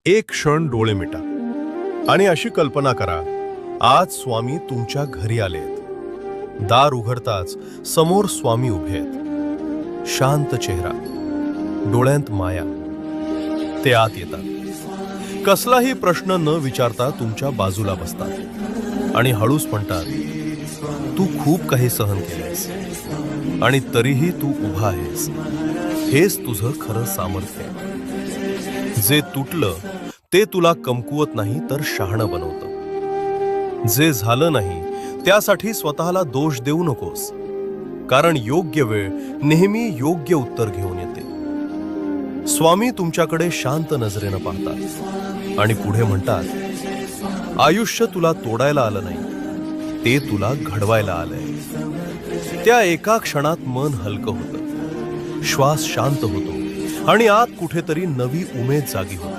एक क्षण डोळे मिटा आणि अशी कल्पना करा, आज स्वामी तुमच्या घरी आलेत. दार उघडताच समोर स्वामी उभे आहेत. शांत चेहरा, डोळ्यांत माया. ते आत येतात. कसलाही प्रश्न न विचारता तुमच्या बाजूला बसतात आणि हळूच म्हणतात, तू खूप काही सहन केलेस आणि तरीही तू उभा आहेस. हेच तुझं खरं सामर्थ्य आहे. जे तुटलं ते तुला कमकुवत नाही तर शहाणं बनवतं. जे झालं नाही त्यासाठी स्वतःला दोष देऊ नकोस, कारण योग्य वेळ नेहमी योग्य उत्तर घेऊन येते. स्वामी तुमच्याकडे शांत नजरेनं पाहतात आणि पुढे म्हणतात, आयुष्य तुला तोडायला आलं नाही, ते तुला घडवायला आलंय. त्या एका क्षणात मन हलकं होतं, श्वास शांत होतो आणि आत कुठेतरी नवी उमेद जागी होते.